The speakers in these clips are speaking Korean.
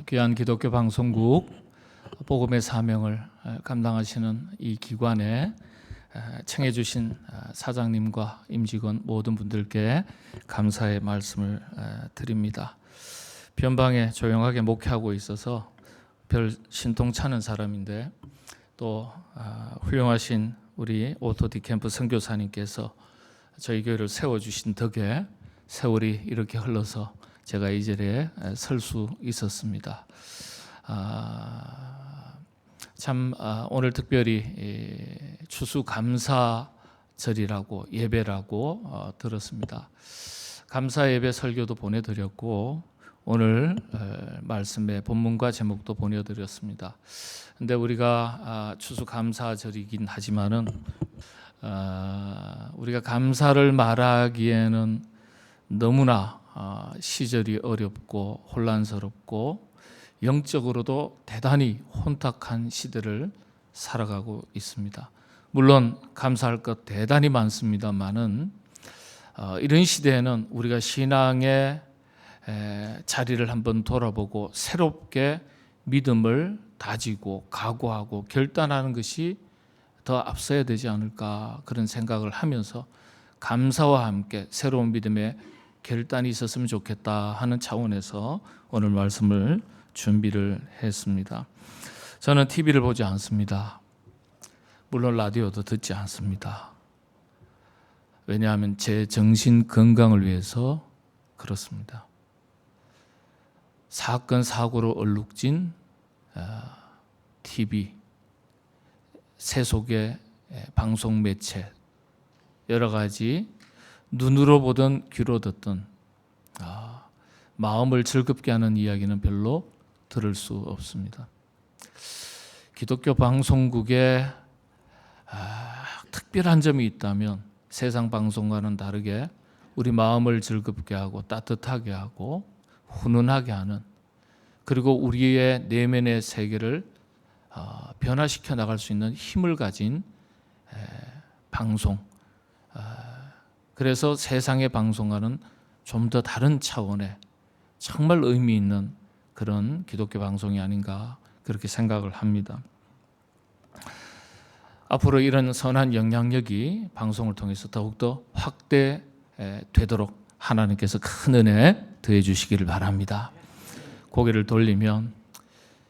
귀한 기독교 방송국 복음의 사명을 감당하시는 이 기관에 청해 주신 사장님과 임직원 모든 분들께 감사의 말씀을 드립니다. 변방에 조용하게 목회하고 있어서 별 신통찮은 사람인데 또 훌륭하신 우리 오토디 캠프 선교사님께서 저희 교회를 세워주신 덕에 세월이 이렇게 흘러서 제가 이 자리에 설 수 있었습니다. 오늘 특별히 추수감사절이라고 예배라고 들었습니다. 감사 예배 설교도 보내드렸고 오늘 말씀의 본문과 제목도 보내드렸습니다. 근데 우리가 추수감사절이긴 하지만은 우리가 감사를 말하기에는 너무나 시절이 어렵고 혼란스럽고 영적으로도 대단히 혼탁한 시대를 살아가고 있습니다. 물론 감사할 것 대단히 많습니다만은 이런 시대에는 우리가 신앙의 자리를 한번 돌아보고 새롭게 믿음을 다지고 각오하고 결단하는 것이 더 앞서야 되지 않을까 그런 생각을 하면서 감사와 함께 새로운 믿음의 결단이 있었으면 좋겠다 하는 차원에서 오늘 말씀을 준비를 했습니다. 저는 TV를 보지 않습니다. 물론 라디오도 듣지 않습니다. 왜냐하면 제 정신 건강을 위해서 그렇습니다. 사건 사고로 얼룩진 TV, 세속의 방송 매체, 여러 가지 눈으로 보든 귀로 듣든 마음을 즐겁게 하는 이야기는 별로 들을 수 없습니다. 기독교 방송국에 특별한 점이 있다면 세상 방송과는 다르게 우리 마음을 즐겁게 하고 따뜻하게 하고 훈훈하게 하는, 그리고 우리의 내면의 세계를 변화시켜 나갈 수 있는 힘을 가진 방송, 그래서 세상의 방송과는 좀 더 다른 차원의 정말 의미 있는 그런 기독교 방송이 아닌가 그렇게 생각을 합니다. 앞으로 이런 선한 영향력이 방송을 통해서 더욱더 확대되도록 하나님께서 큰 은혜 더해 주시기를 바랍니다. 고개를 돌리면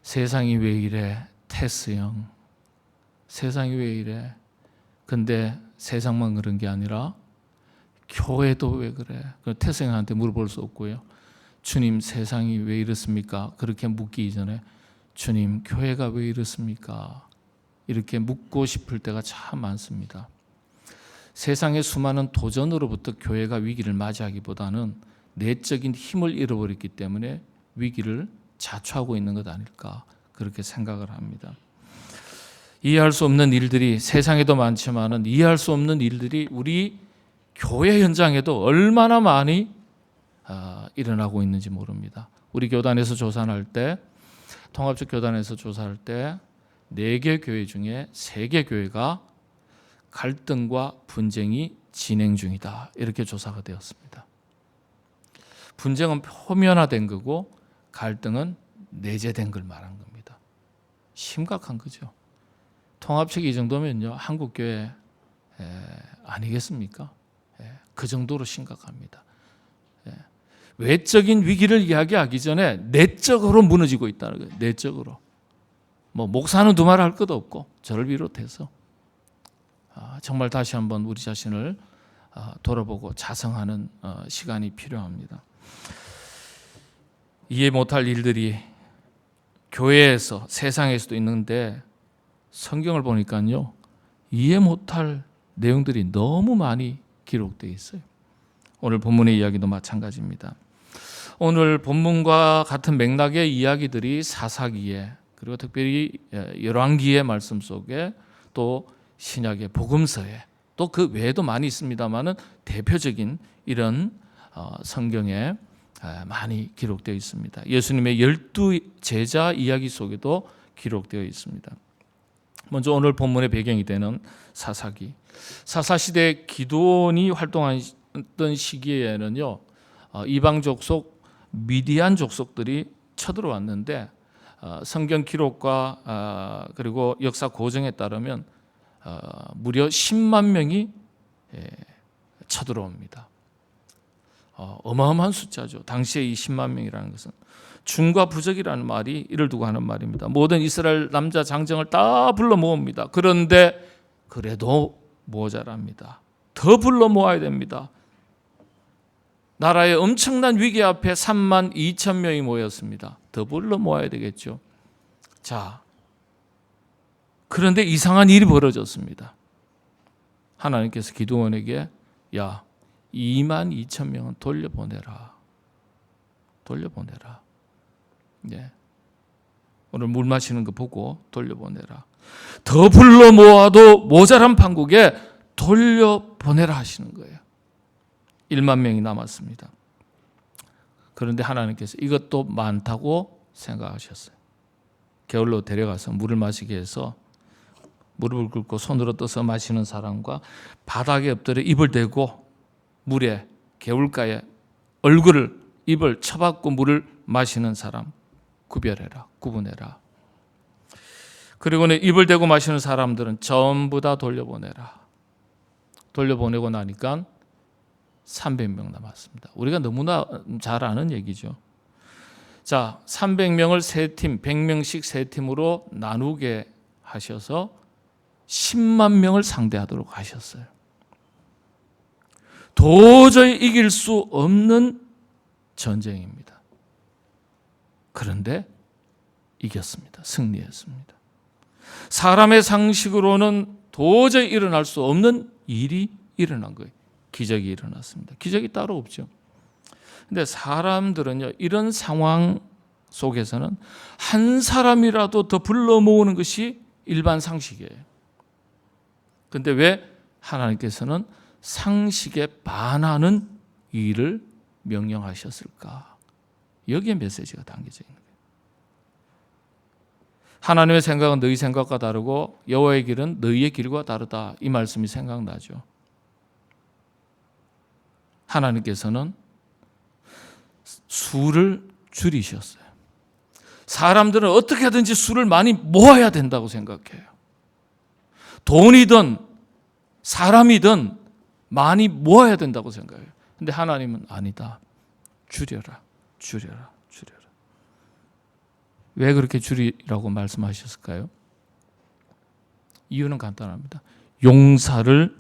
세상이 왜 이래? 테스 형, 세상이 왜 이래? 근데 세상만 그런 게 아니라 교회도 왜 그래? 테스 형한테 물어볼 수 없고요. 주님, 세상이 왜 이렇습니까? 그렇게 묻기 이전에 주님, 교회가 왜 이렇습니까? 이렇게 묻고 싶을 때가 참 많습니다. 세상의 수많은 도전으로부터 교회가 위기를 맞이하기보다는 내적인 힘을 잃어버렸기 때문에 위기를 자초하고 있는 것 아닐까 그렇게 생각을 합니다. 이해할 수 없는 일들이 세상에도 많지만은 이해할 수 없는 일들이 우리 교회 현장에도 얼마나 많이 일어나고 있는지 모릅니다. 우리 교단에서 조사할 때, 통합적 교단에서 조사할 때 4개 교회 중에 3개 교회가 갈등과 분쟁이 진행 중이다. 이렇게 조사가 되었습니다. 분쟁은 표면화된 거고 갈등은 내재된 걸 말한 겁니다. 심각한 거죠. 통합책이 이 정도면요, 한국교회 아니겠습니까? 그 정도로 심각합니다. 외적인 위기를 이야기하기 전에 내적으로 무너지고 있다는 거예요. 내적으로. 목사는 두말 할 것도 없고 저를 비롯해서 정말 다시 한번 우리 자신을 돌아보고 자성하는 시간이 필요합니다. 이해 못할 일들이 교회에서 세상에서도 있는데 성경을 보니까요 이해 못할 내용들이 너무 많이 기록되어 있어요. 오늘 본문의 이야기도 마찬가지입니다. 오늘 본문과 같은 맥락의 이야기들이 사사기에 그리고 특별히 열왕기의 말씀 속에 또 신약의 복음서에 또 그 외에도 많이 있습니다만은 대표적인 이런 성경에 많이 기록되어 있습니다. 예수님의 12제자 이야기 속에도 기록되어 있습니다. 먼저 오늘 본문의 배경이 되는 사사기. 사사시대 기드온이 활동했던 시기에는요 이방 족속 미디안 족속들이 쳐들어왔는데 성경 기록과 그리고 역사 고증에 따르면 무려 10만 명이 쳐들어옵니다. 어마어마한 숫자죠. 당시에 이 10만 명이라는 것은 중과 부적이라는 말이 이를 두고 하는 말입니다. 모든 이스라엘 남자 장정을 다 불러 모읍니다. 그런데 그래도 모자랍니다. 더 불러 모아야 됩니다. 나라의 엄청난 위기 앞에 3만 2천 명이 모였습니다. 더 불러 모아야 되겠죠. 자, 그런데 이상한 일이 벌어졌습니다. 하나님께서 기드온에게 2만 2천 명은 돌려보내라. 네. 오늘 물 마시는 거 보고 돌려보내라. 더 불러 모아도 모자란 판국에 돌려보내라 하시는 거예요. 1만 명이 남았습니다. 그런데 하나님께서 이것도 많다고 생각하셨어요. 게을로 데려가서 물을 마시게 해서 무릎을 꿇고 손으로 떠서 마시는 사람과 바닥에 엎드려 입을 대고 물에 개울가에 얼굴을 입을 쳐박고 물을 마시는 사람 구분해라. 그리고는 입을 대고 마시는 사람들은 전부 다 돌려보내라. 돌려보내고 나니까 300명 남았습니다. 우리가 너무나 잘 아는 얘기죠. 자, 300명을 세 팀, 100명씩 세 팀으로 나누게 하셔서 10만 명을 상대하도록 하셨어요. 도저히 이길 수 없는 전쟁입니다. 그런데 이겼습니다. 승리했습니다. 사람의 상식으로는 도저히 일어날 수 없는 일이 일어난 거예요. 기적이 일어났습니다. 기적이 따로 없죠. 근데 사람들은요, 이런 상황 속에서는 한 사람이라도 더 불러 모으는 것이 일반 상식이에요. 근데 왜 하나님께서는 상식에 반하는 일을 명령하셨을까? 여기에 메시지가 담겨져 있는 거예요. 하나님의 생각은 너희 생각과 다르고 여호와의 길은 너희의 길과 다르다. 이 말씀이 생각나죠. 하나님께서는 수를 줄이셨어요. 사람들은 어떻게 하든지 수를 많이 모아야 된다고 생각해요. 돈이든 사람이든 많이 모아야 된다고 생각해요. 근데 하나님은 아니다. 줄여라. 왜 그렇게 줄이라고 말씀하셨을까요? 이유는 간단합니다. 용사를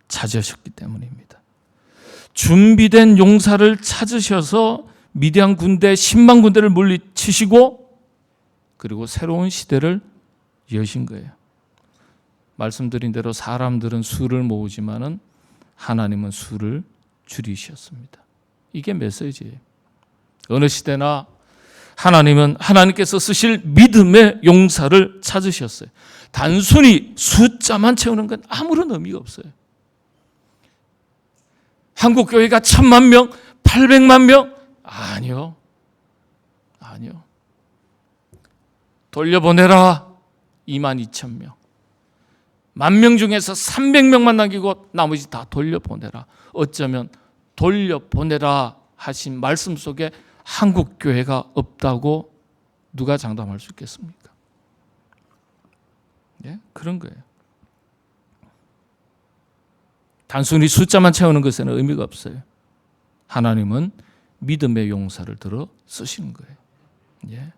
찾으셨기 때문입니다. 준비된 용사를 찾으셔서 미디안 군대 10만 군대를 물리치시고 그리고 새로운 시대를 여신 거예요. 말씀드린 대로 사람들은 수를 모으지만은 하나님은 수를 줄이셨습니다. 이게 메시지예요. 어느 시대나 하나님께서 쓰실 믿음의 용사를 찾으셨어요. 단순히 숫자만 채우는 건 아무런 의미가 없어요. 한국교회가 1000만 명, 800만 명? 아니요. 돌려보내라. 22,000명. 10,000명 중에서 300명만 남기고 나머지 다 돌려보내라. 어쩌면 돌려보내라 하신 말씀 속에 한국교회가 없다고 누가 장담할 수 있겠습니까? 예? 그런 거예요. 단순히 숫자만 채우는 것에는 의미가 없어요. 하나님은 믿음의 용사를 들어 쓰시는 거예요. 예.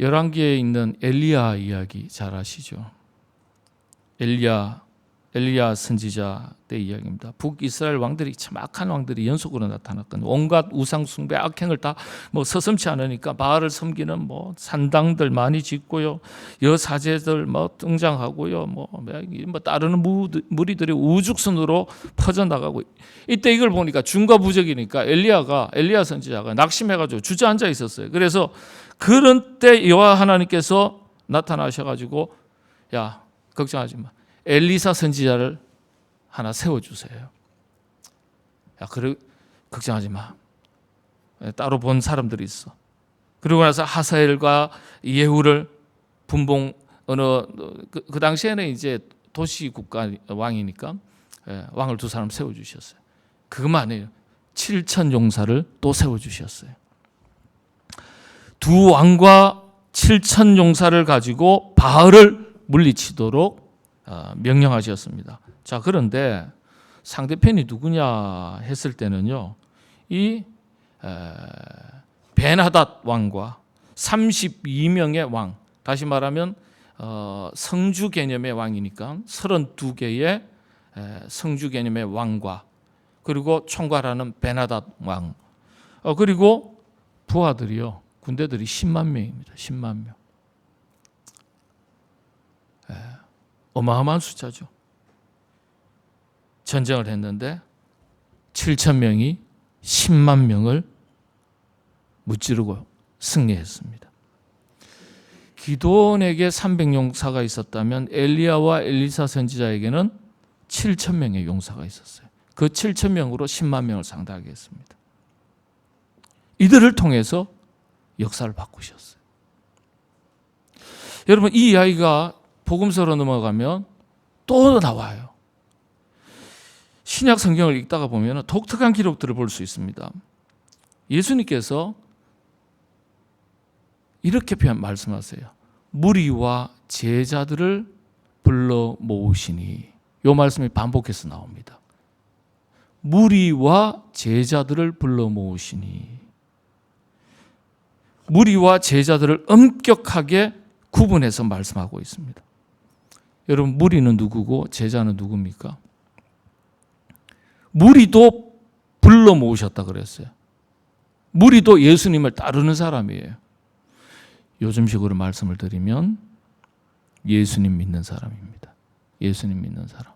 열왕기에 있는 엘리야 이야기 잘 아시죠? 엘리야 엘리야 선지자 때 이야기입니다. 북이스라엘 왕들이 참 악한 왕들이 연속으로 나타났거든요. 온갖 우상 숭배 악행을 다 서슴지 않으니까 바알을 섬기는 산당들 많이 짓고요, 여사제들 등장하고요, 따르는 무리들이 우죽순으로 퍼져 나가고. 이때 이걸 보니까 중과 부적이니까 엘리야 선지자가 낙심해가지고 주저앉아 있었어요. 그래서 그런 때 여호와 하나님께서 나타나셔가지고, 야, 걱정하지 마. 엘리사 선지자를 하나 세워주세요. 야, 그래, 걱정하지 마. 따로 본 사람들이 있어. 그러고 나서 하사엘과 예후를 분봉 그 당시에는 이제 도시 국가 왕이니까 왕을 두 사람 세워주셨어요. 그것만 아니에요. 7천 용사를 또 세워주셨어요. 두 왕과 7천 용사를 가지고 바알을 물리치도록 명령하셨습니다. 자, 그런데 상대편이 누구냐 했을 때는요, 이 벤하닷 왕과 32명의 왕, 다시 말하면 성주 개념의 왕이니까 32개의 성주 개념의 왕과, 그리고 총괄하는 벤하닷 왕, 그리고 부하들이요, 군대들이 10만 명입니다. 10만 명. 어마어마한 숫자죠. 전쟁을 했는데 7천 명이 10만 명을 무찌르고 승리했습니다. 기드온에게 300용사가 있었다면 엘리야와 엘리사 선지자에게는 7천 명의 용사가 있었어요. 그 7천 명으로 10만 명을 상대하게 했습니다. 이들을 통해서 역사를 바꾸셨어요. 여러분, 이 이야기가 복음서로 넘어가면 또 나와요. 신약 성경을 읽다가 보면 독특한 기록들을 볼 수 있습니다. 예수님께서 이렇게 말씀하세요. 무리와 제자들을 불러 모으시니. 이 말씀이 반복해서 나옵니다. 무리와 제자들을 불러 모으시니. 무리와 제자들을 엄격하게 구분해서 말씀하고 있습니다. 여러분, 무리는 누구고 제자는 누굽니까? 무리도 불러 모으셨다 그랬어요. 무리도 예수님을 따르는 사람이에요. 요즘식으로 말씀을 드리면 예수님 믿는 사람입니다. 예수님 믿는 사람.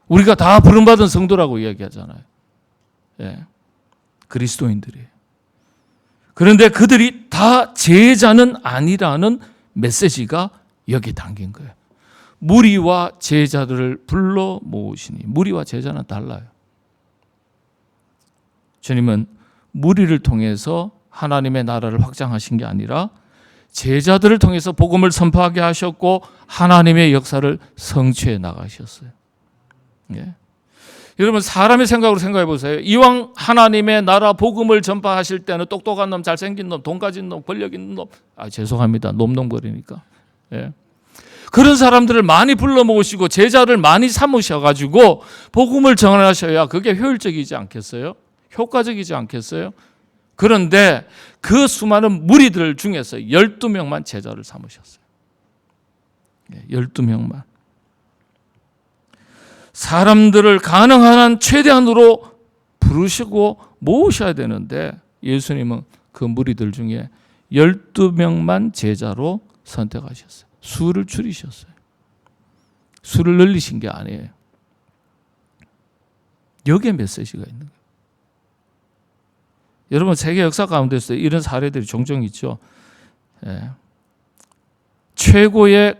우리가 다 부름받은 성도라고 이야기하잖아요. 예, 그리스도인들이에요. 그런데 그들이 다 제자는 아니라는 메시지가 여기 담긴 거예요. 무리와 제자들을 불러 모으시니. 무리와 제자는 달라요. 주님은 무리를 통해서 하나님의 나라를 확장하신 게 아니라 제자들을 통해서 복음을 선포하게 하셨고 하나님의 역사를 성취해 나가셨어요. 예. 여러분, 사람의 생각으로 생각해 보세요. 이왕 하나님의 나라 복음을 전파하실 때는 똑똑한 놈, 잘생긴 놈, 돈 가진 놈, 권력 있는 놈, 죄송합니다, 놈놈거리니까. 예. 그런 사람들을 많이 불러 모으시고 제자를 많이 삼으셔가지고 복음을 전하셔야 그게 효율적이지 않겠어요? 효과적이지 않겠어요? 그런데 그 수많은 무리들 중에서 12명만 제자를 삼으셨어요. 12명만. 사람들을 가능한 한 최대한으로 부르시고 모으셔야 되는데 예수님은 그 무리들 중에 12명만 제자로 선택하셨어요. 수를 줄이셨어요. 수를 늘리신 게 아니에요. 여기에 메시지가 있는 거예요. 여러분, 세계 역사 가운데서 이런 사례들이 종종 있죠. 예. 최고의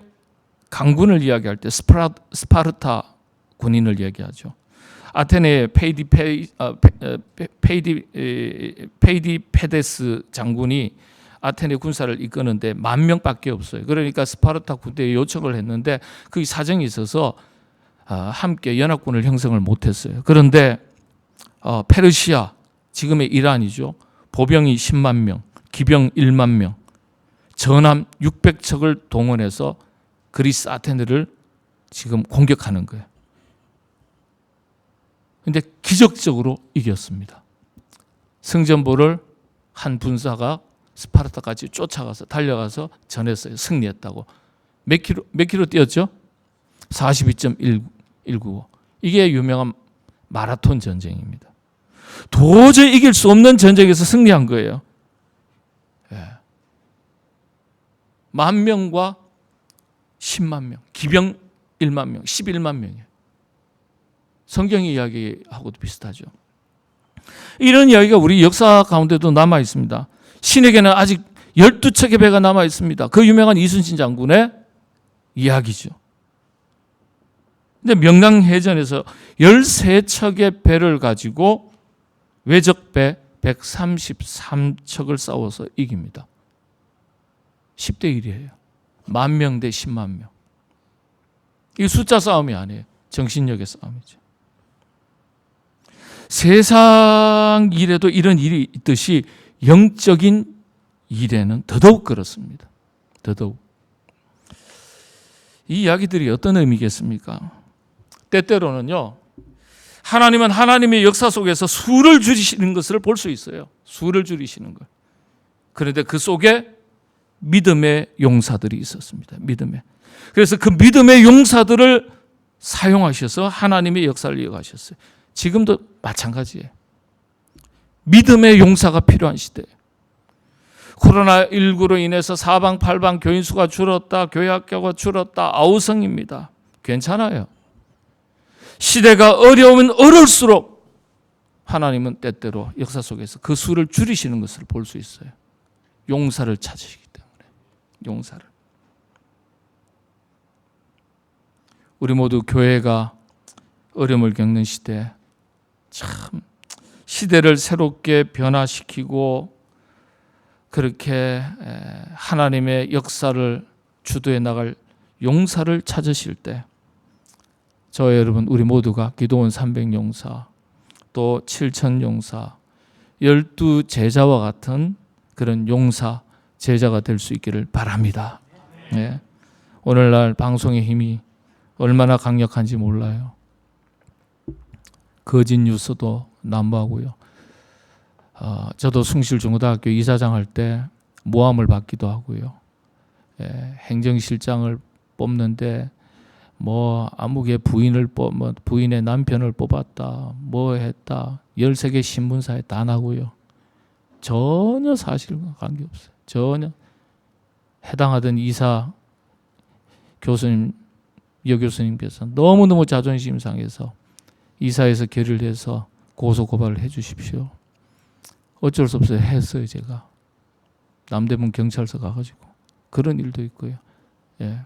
강군을 이야기할 때 스파르타 군인을 얘기하죠. 아테네의 페이디페데스 장군이 아테네 군사를 이끄는데 10,000명밖에 없어요. 그러니까 스파르타 군대에 요청을 했는데 그 사정이 있어서 함께 연합군을 형성을 못했어요. 그런데 페르시아, 지금의 이란이죠. 보병이 10만 명, 기병 1만 명, 전함 600척을 동원해서 그리스 아테네를 지금 공격하는 거예요. 그런데 기적적으로 이겼습니다. 승전보를 한 분사가 스파르타까지 쫓아가서 달려가서 전했어요. 승리했다고. 몇 킬로 뛰었죠? 42.1 195. 이게 유명한 마라톤 전쟁입니다. 도저히 이길 수 없는 전쟁에서 승리한 거예요. 10,000명과 10만 명, 기병 1만 명, 11만 명이에요. 성경 이야기하고도 비슷하죠. 이런 이야기가 우리 역사 가운데도 남아 있습니다. 신에게는 아직 12척의 배가 남아 있습니다. 그 유명한 이순신 장군의 이야기죠. 근데 명량해전에서 13척의 배를 가지고 외적배 133척을 싸워서 이깁니다. 10대 1이에요. 10,000명 대 10만 명. 이 숫자 싸움이 아니에요. 정신력의 싸움이죠. 세상 일에도 이런 일이 있듯이 영적인 일에는 더더욱 그렇습니다. 더더욱. 이 이야기들이 어떤 의미겠습니까? 때때로는요, 하나님은 하나님의 역사 속에서 수를 줄이시는 것을 볼 수 있어요. 수를 줄이시는 것. 그런데 그 속에 믿음의 용사들이 있었습니다. 믿음의. 그래서 그 믿음의 용사들을 사용하셔서 하나님의 역사를 이어가셨어요. 지금도 마찬가지예요. 믿음의 용사가 필요한 시대예요. 코로나19로 인해서 사방팔방 교인 수가 줄었다, 교회 학교가 줄었다, 아우성입니다. 괜찮아요. 시대가 어려우면 어려울수록 하나님은 때때로 역사 속에서 그 수를 줄이시는 것을 볼 수 있어요. 용사를 찾으시기 때문에. 용사를. 우리 모두 교회가 어려움을 겪는 시대, 참 시대를 새롭게 변화시키고 그렇게 하나님의 역사를 주도해 나갈 용사를 찾으실 때, 저와 여러분 우리 모두가 기도원 300용사, 또 7,000용사, 12제자와 같은 그런 용사, 제자가 될 수 있기를 바랍니다. 네. 오늘날 방송의 힘이 얼마나 강력한지 몰라요. 거짓 뉴스도 난무하고요. 저도 숭실중고등학교 이사장 할 때 모함을 받기도 하고요. 행정실장을 뽑는데 뭐 아무개 부인의 남편을 뽑았다, 뭐 했다, 13개 신문사에 다 나고요. 전혀 사실과 관계없어요. 전혀. 해당하던 이사 교수님, 여교수님께서 너무너무 자존심 상해서 이사에서 결의를 해서 고소고발을 해 주십시오. 어쩔 수 없어요. 했어요, 제가. 남대문 경찰서 가가지고. 그런 일도 있고요. 예.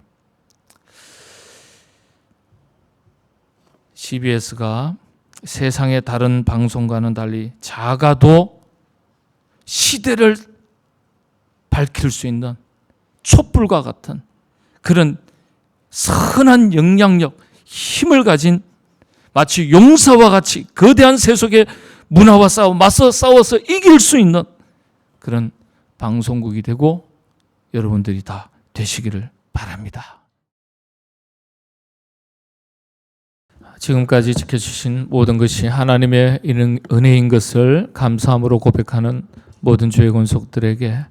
CBS가 세상의 다른 방송과는 달리 작아도 시대를 밝힐 수 있는 촛불과 같은 그런 선한 영향력, 힘을 가진 마치 용사와 같이 거대한 세속의 문화와 맞서 싸워서 이길 수 있는 그런 방송국이 되고 여러분들이 다 되시기를 바랍니다. 지금까지 지켜주신 모든 것이 하나님의 은혜인 것을 감사함으로 고백하는 모든 주의 권속들에게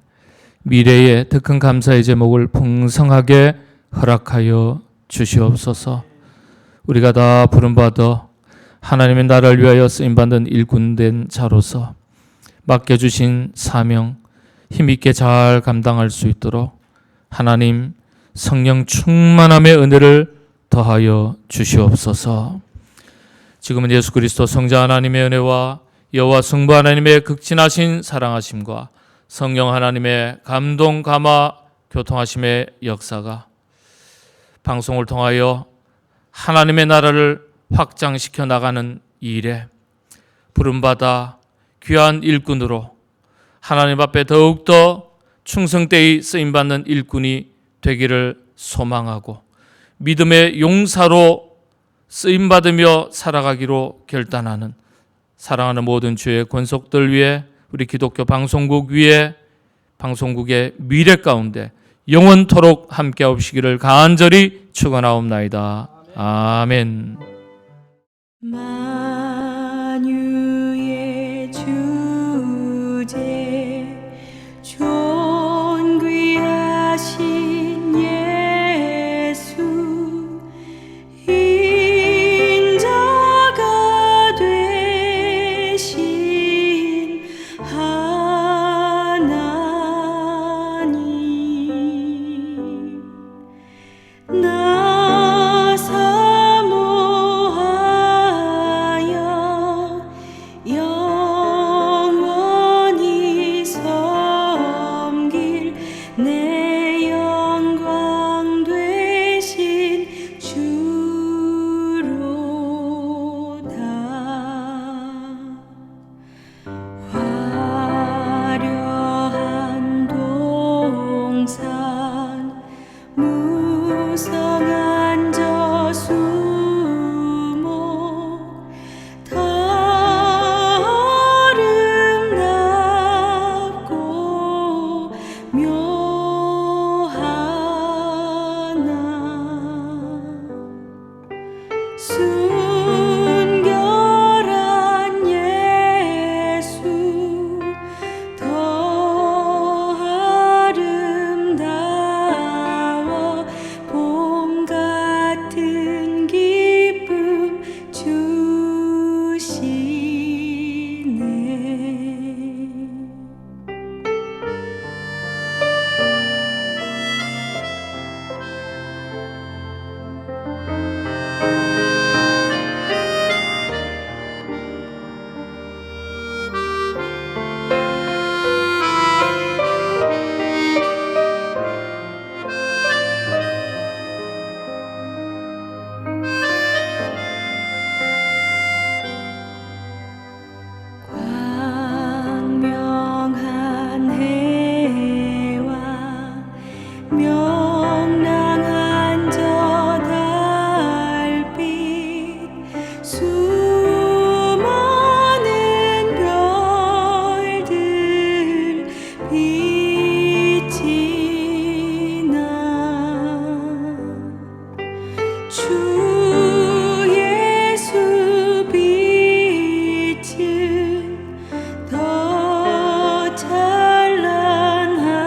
미래의 더 큰 감사의 제목을 풍성하게 허락하여 주시옵소서. 우리가 다 부름받아 하나님의 나라를 위하여 쓰임받는 일꾼된 자로서 맡겨주신 사명 힘있게 잘 감당할 수 있도록 하나님 성령 충만함의 은혜를 더하여 주시옵소서. 지금은 예수 그리스도 성자 하나님의 은혜와 여호와 성부 하나님의 극진하신 사랑하심과 성령 하나님의 감동 감화 교통하심의 역사가 방송을 통하여 하나님의 나라를 확장시켜 나가는 일에 부름받아 귀한 일꾼으로 하나님 앞에 더욱더 충성되이 쓰임받는 일꾼이 되기를 소망하고 믿음의 용사로 쓰임받으며 살아가기로 결단하는 사랑하는 모든 주의 권속들 위해 우리 기독교 방송국 위에 방송국의 미래 가운데 영원토록 함께 하시기를 간절히 축원하옵나이다. 아멘. 만유의 주제 존귀하신 예수 이 명랑한 저 달빛 수많은 별들 빛이 나 주 예수 빛은 더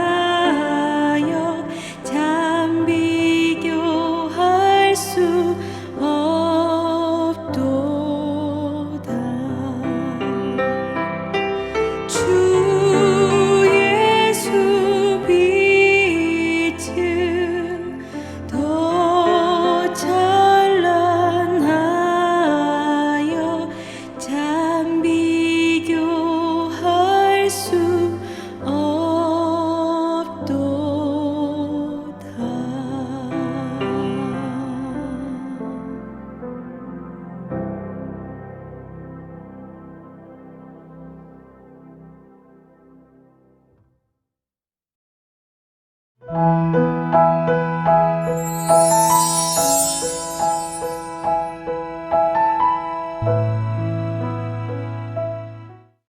찬란하여 참 비교할 수 없도다. 주 예수 빛은 더 찬란하여 참 비교할 수 없도다.